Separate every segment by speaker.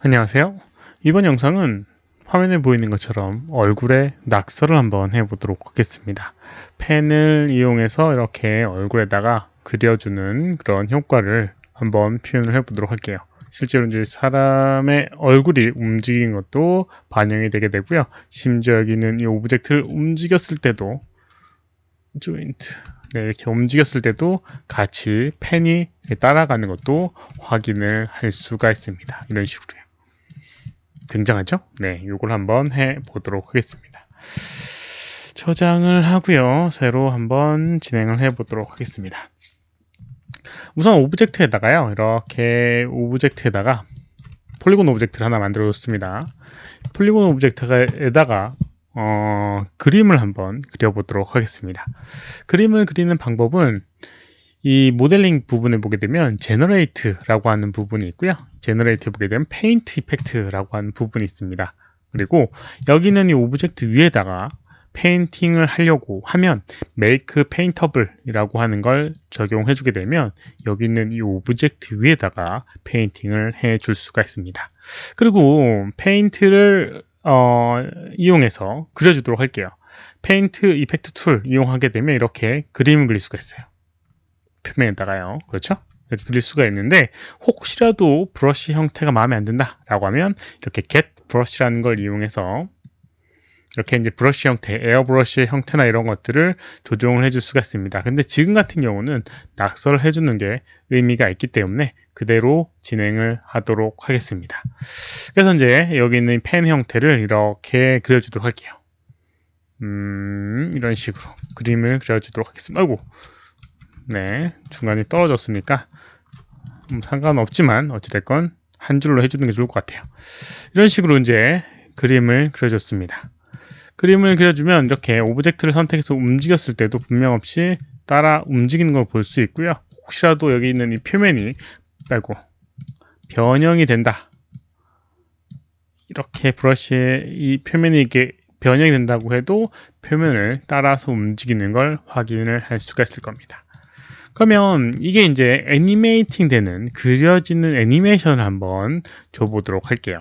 Speaker 1: 안녕하세요. 이번 영상은 화면에 보이는 것처럼 얼굴에 낙서를 한번 해보도록 하겠습니다. 펜을 이용해서 이렇게 얼굴에다가 그려주는 그런 효과를 한번 표현을 해보도록 할게요. 실제로 이제 사람의 얼굴이 움직이는 것도 반영이 되게 되고요. 심지어 여기는 이 오브젝트를 움직였을 때도 조인트 이렇게 움직였을 때도 같이 펜이 따라가는 것도 확인을 할 수가 있습니다. 이런 식으로요. 굉장하죠? 네, 이걸 한번 해보도록 하겠습니다. 저장을 하고요. 새로 한번 진행을 해보도록 하겠습니다. 우선 오브젝트에다가요. 이렇게 오브젝트에다가 폴리곤 오브젝트를 하나 만들어줬습니다. 폴리곤 오브젝트에다가 그림을 한번 그려보도록 하겠습니다. 그림을 그리는 방법은 이 모델링 부분을 보게 되면 제너레이트라고 하는 부분이 있고요. 제너레이트 보게 되면 페인트 이펙트라고 하는 부분이 있습니다. 그리고 여기는 이 오브젝트 위에다가 페인팅을 하려고 하면 make paintable 이라고 하는 걸 적용해 주게 되면 여기 있는 이 오브젝트 위에다가 페인팅을 해 줄 수가 있습니다. 그리고 페인트를 이용해서 그려주도록 할게요. 페인트 이펙트 툴 이용하게 되면 이렇게 그림을 그릴 수가 있어요. 표면에다가요. 그렇죠? 이렇게 그릴 수가 있는데 혹시라도 브러쉬 형태가 마음에 안 든다 라고 하면 이렇게 get brush라는 걸 이용해서 이렇게 이제 브러쉬 형태, 에어 브러쉬의 형태나 이런 것들을 조정을 해줄 수가 있습니다. 근데 지금 같은 경우는 낙서를 해주는 게 의미가 있기 때문에 그대로 진행을 하도록 하겠습니다. 그래서 이제 여기 있는 펜 형태를 이렇게 그려주도록 할게요. 이런 식으로 그림을 그려주도록 하겠습니다. 아이고, 네, 중간에 떨어졌으니까 상관없지만 어찌됐건 한 줄로 해주는 게 좋을 것 같아요. 이런 식으로 이제 그림을 그려줬습니다. 그림을 그려주면 이렇게 오브젝트를 선택해서 움직였을 때도 분명 없이 따라 움직이는 걸 볼 수 있고요. 혹시라도 여기 있는 이 표면이 변형이 된다. 이렇게 브러쉬의 이 표면이 이렇게 변형이 된다고 해도 표면을 따라서 움직이는 걸 확인을 할 수가 있을 겁니다. 그러면 이게 이제 애니메이팅 되는 그려지는 애니메이션을 한번 줘보도록 할게요.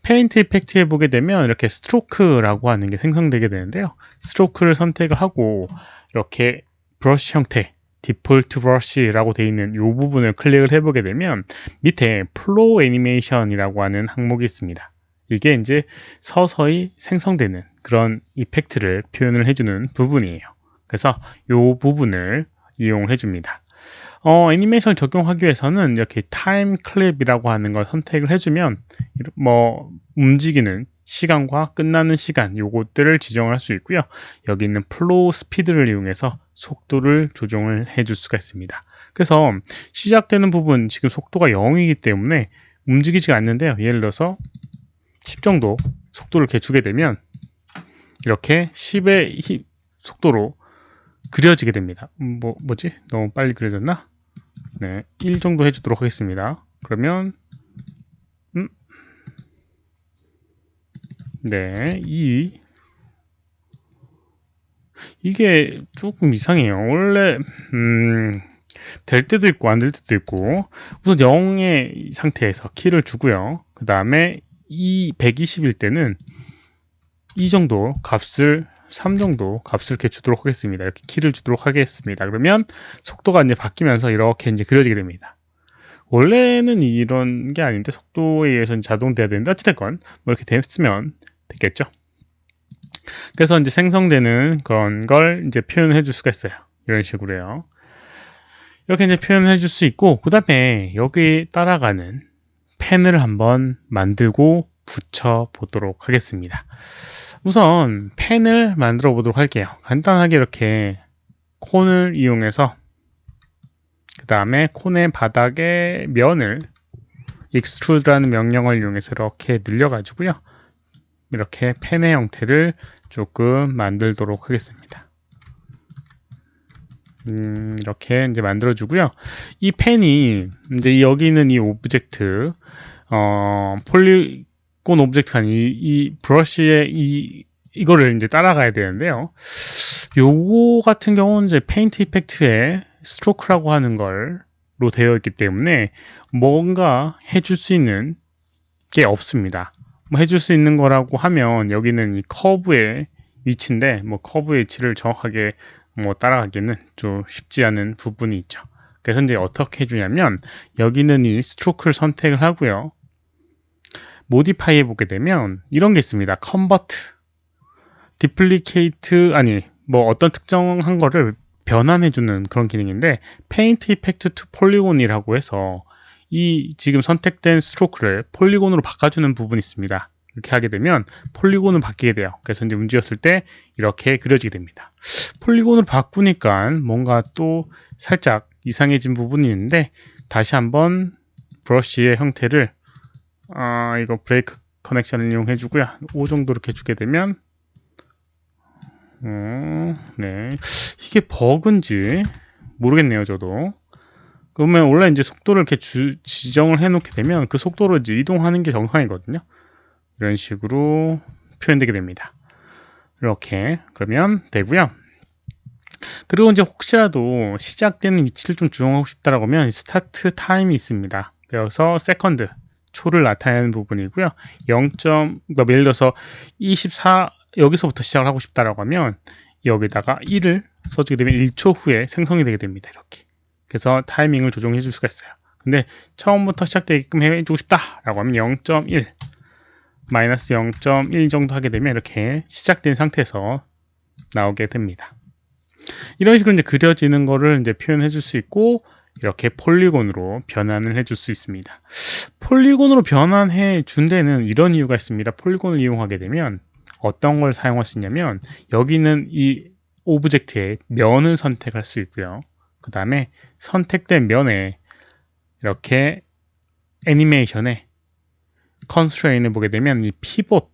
Speaker 1: 페인트 이펙트에 보게 되면 이렇게 스트로크라고 하는 게 생성되게 되는데요. 스트로크를 선택을 하고 이렇게 브러쉬 형태 디폴트 브러쉬라고 되어 있는 이 부분을 클릭을 해보게 되면 밑에 플로우 애니메이션이라고 하는 항목이 있습니다. 이게 이제 서서히 생성되는 그런 이펙트를 표현을 해주는 부분이에요. 그래서 이 부분을 이용해 줍니다. 애니메이션 적용하기 위해서는 이렇게 타임 클립이라고 하는 걸 선택을 해주면 뭐 움직이는 시간과 끝나는 시간 요것들을 지정을 할 수 있고요. 여기 있는 플로우 스피드를 이용해서 속도를 조정을 해줄 수가 있습니다. 그래서 시작되는 부분 지금 속도가 0이기 때문에 움직이지가 않는데요. 예를 들어서 10 정도 속도를 이렇게 주게 되면 이렇게 10의 속도로 그려지게 됩니다. 뭐지? 너무 빨리 그려졌나? 네, 1 정도 해주도록 하겠습니다. 그러면 네, 이게 조금 이상해요. 원래 될 때도 있고 안 될 때도 있고 우선 0의 상태에서 키를 주고요. 그 다음에 120일 때는 이 정도 값을 3 정도 값을 이렇게 주도록 하겠습니다. 이렇게 키를 주도록 하겠습니다. 그러면 속도가 이제 바뀌면서 이렇게 이제 그려지게 됩니다. 원래는 이런 게 아닌데 속도에 의해서 자동돼야 되는데 어찌됐건 뭐 이렇게 됐으면 됐겠죠. 그래서 이제 생성되는 그런 걸 이제 표현해 줄 수가 있어요. 이런 식으로요. 이렇게 이제 표현해 줄 수 있고 그 다음에 여기 따라가는 펜을 한번 만들고 붙여 보도록 하겠습니다. 우선 펜을 만들어 보도록 할게요. 간단하게 이렇게 콘을 이용해서 그 다음에 콘의 바닥의 면을 extrude라는 명령을 이용해서 이렇게 늘려 가지고요. 이렇게 펜의 형태를 조금 만들도록 하겠습니다. 이렇게 이제 만들어 주고요. 이 펜이 이제 여기 있는 이 오브젝트 폴리곤 오브젝트가 아닌 이 브러쉬의 이거를 이제 따라가야 되는데요. 요거 같은 경우는 이제 페인트 이펙트의 스트로크라고 하는 걸로 되어 있기 때문에 뭔가 해줄 수 있는 게 없습니다. 뭐 해줄 수 있는 거라고 하면 여기는 이 커브의 위치인데 뭐 커브의 위치를 정확하게 뭐 따라가기는 좀 쉽지 않은 부분이 있죠. 그래서 이제 어떻게 해주냐면 여기는 이 스트로크를 선택을 하고요. 모디파이 해보게 되면 이런 게 있습니다. 컨버트, 디플리케이트, 아니 뭐 어떤 특정한 거를 변환해주는 그런 기능인데 페인트 이펙트 투 폴리곤이라고 해서 이 지금 선택된 스트로크를 폴리곤으로 바꿔주는 부분이 있습니다. 이렇게 하게 되면 폴리곤으로 바뀌게 돼요. 그래서 이제 움직였을 때 이렇게 그려지게 됩니다. 폴리곤으로 바꾸니까 뭔가 또 살짝 이상해진 부분이 있는데 다시 한번 브러쉬의 형태를 이거 브레이크 커넥션을 이용해 주고요. 5 정도 이렇게 주게 되면 네, 이게 버그인지 모르겠네요, 저도. 그러면 원래 이제 속도를 이렇게 지정을 해 놓게 되면 그 속도로 이제 이동하는 게 정상이거든요. 이런 식으로 표현되게 됩니다. 이렇게 그러면 되고요. 그리고 이제 혹시라도 시작되는 위치를 좀 조정하고 싶다라고 하면 스타트 타임이 있습니다. 그래서 세컨드 초를 나타내는 부분이고요. 0. 그러니까 예를 들어서 24 여기서부터 시작을 하고 싶다라고 하면 여기다가 1을 써주게 되면 1초 후에 생성이 되게 됩니다. 이렇게. 그래서 타이밍을 조정해 줄 수가 있어요. 근데 처음부터 시작되게끔 해주고 싶다라고 하면 0.1 마이너스 0.1 정도 하게 되면 이렇게 시작된 상태에서 나오게 됩니다. 이런 식으로 이제 그려지는 거를 이제 표현해 줄 수 있고 이렇게 폴리곤으로 변환을 해줄 수 있습니다. 폴리곤으로 변환해 준 데는 이런 이유가 있습니다. 폴리곤을 이용하게 되면 어떤 걸 사용할 수 있냐면 여기는 이 오브젝트의 면을 선택할 수 있고요. 그 다음에 선택된 면에 이렇게 애니메이션에 컨스트레인을 보게 되면 이 피봇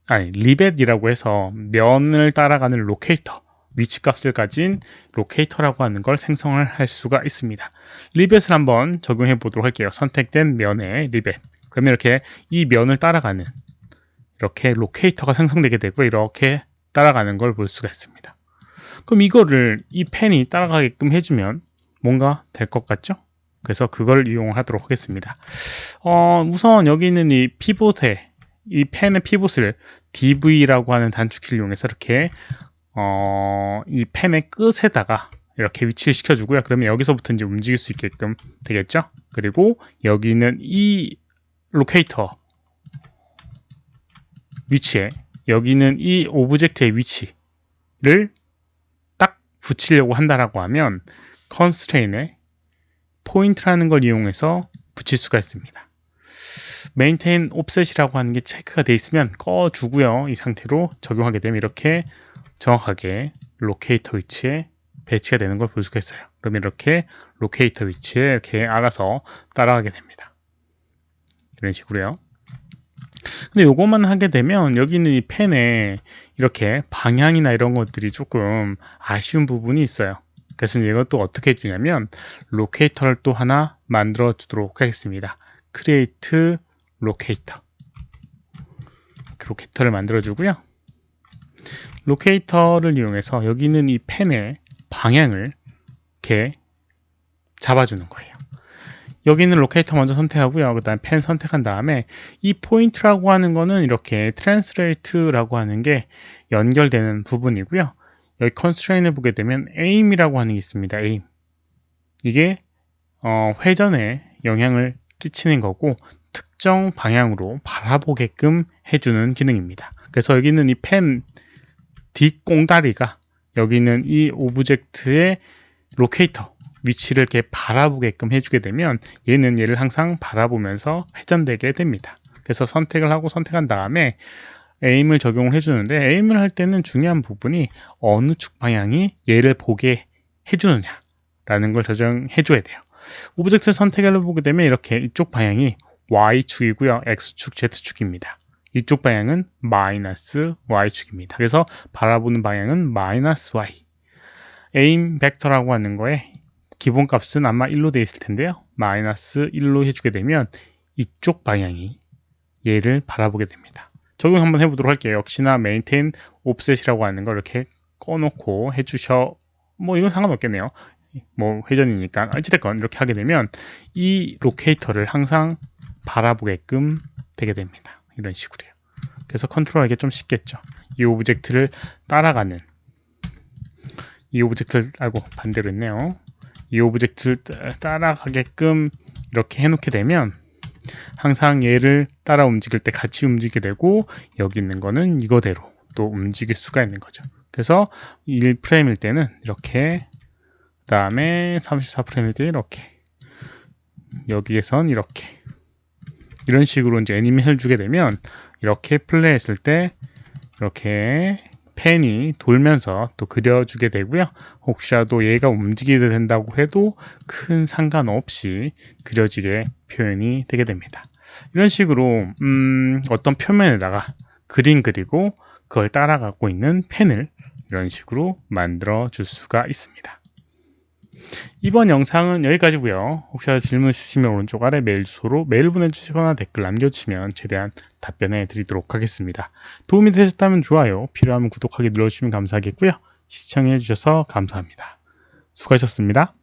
Speaker 1: 리벳이라고 해서 면을 따라가는 로케이터 위치값을 가진 로케이터라고 하는 걸 생성을 할 수가 있습니다. 리벳을 한번 적용해 보도록 할게요. 선택된 면에 리벳. 그러면 이렇게 이 면을 따라가는 이렇게 로케이터가 생성되게 되고 이렇게 따라가는 걸 볼 수가 있습니다. 그럼 이거를 이 펜이 따라가게끔 해주면 뭔가 될 것 같죠? 그래서 그걸 이용하도록 하겠습니다. 우선 여기 있는 이 피봇에 이 펜의 피봇을 DV라고 하는 단축키를 이용해서 이렇게 이 펜의 끝에다가 이렇게 위치를 시켜주고요. 그러면 여기서부터 이제 움직일 수 있게끔 되겠죠? 그리고 여기는 이 로케이터 위치에 여기는 이 오브젝트의 위치를 딱 붙이려고 한다라고 하면 컨스트레인에 포인트라는 걸 이용해서 붙일 수가 있습니다. 메인테인 옵셋이라고 하는 게 체크가 되어 있으면 꺼주고요. 이 상태로 적용하게 되면 이렇게 정확하게 로케이터 위치에 배치가 되는 걸 볼 수가 있어요. 그러면 이렇게 로케이터 위치에 이렇게 알아서 따라가게 됩니다. 이런 식으로요. 근데 요것만 하게 되면 여기 있는 이 펜에 이렇게 방향이나 이런 것들이 조금 아쉬운 부분이 있어요. 그래서 이것도 어떻게 해주냐면 로케이터를 또 하나 만들어 주도록 하겠습니다. 크리에이트 로케이터. 로케이터를 만들어 주고요. 로케이터를 이용해서 여기 있는 이 펜의 방향을 이렇게 잡아주는 거예요. 여기 있는 로케이터 먼저 선택하고요. 그 다음 펜 선택한 다음에 이 포인트라고 하는 거는 이렇게 트랜스레이트라고 하는 게 연결되는 부분이고요. 여기 컨스트레인을 보게 되면 aim이라고 하는 게 있습니다. aim. 이게 회전에 영향을 끼치는 거고 특정 방향으로 바라보게끔 해주는 기능입니다. 그래서 여기 있는 이 펜 뒷꽁다리가 여기 있는 이 오브젝트의 로케이터 위치를 이렇게 바라보게끔 해주게 되면 얘는 얘를 항상 바라보면서 회전되게 됩니다. 그래서 선택을 하고 선택한 다음에 에임을 적용을 해주는데 에임을 할 때는 중요한 부분이 어느 축 방향이 얘를 보게 해주느냐 라는 걸 조정해 줘야 돼요. 오브젝트 선택을 해보게 되면 이렇게 이쪽 방향이 Y축이고요. X축, Z축입니다. 이쪽 방향은 마이너스 Y축입니다. 그래서 바라보는 방향은 마이너스 Y. 에임 벡터라고 하는 거에 기본값은 아마 1로 되어 있을 텐데요. 마이너스 1로 해주게 되면 이쪽 방향이 얘를 바라보게 됩니다. 적용 한번 해보도록 할게요. 역시나 메인테인 옵셋이라고 하는 걸 이렇게 꺼놓고 해주셔. 뭐 이건 상관없겠네요. 뭐 회전이니까 어찌됐건 이렇게 하게 되면 이 로케이터를 항상 바라보게끔 되게 됩니다. 이런 식으로요. 그래서 컨트롤하기 좀 쉽겠죠. 이 오브젝트를 따라가는, 이 오브젝트를, 반대로 했네요. 이 오브젝트를 따라가게끔 이렇게 해놓게 되면 항상 얘를 따라 움직일 때 같이 움직이게 되고, 여기 있는 거는 이거대로 또 움직일 수가 있는 거죠. 그래서 1프레임일 때는 이렇게, 그 다음에 34프레임일 때 이렇게, 여기에선 이렇게, 이런 식으로 이제 애니메이션을 주게 되면 이렇게 플레이했을 때 이렇게 펜이 돌면서 또 그려주게 되고요. 혹시라도 얘가 움직이게 된다고 해도 큰 상관없이 그려지게 표현이 되게 됩니다. 이런 식으로 어떤 표면에다가 그림 그리고 그걸 따라가고 있는 펜을 이런 식으로 만들어 줄 수가 있습니다. 이번 영상은 여기까지고요. 혹시라도 질문 있으시면 오른쪽 아래 메일 주소로 메일 보내주시거나 댓글 남겨주시면 최대한 답변해 드리도록 하겠습니다. 도움이 되셨다면 좋아요, 필요하면 구독하기 눌러주시면 감사하겠고요. 시청해 주셔서 감사합니다. 수고하셨습니다.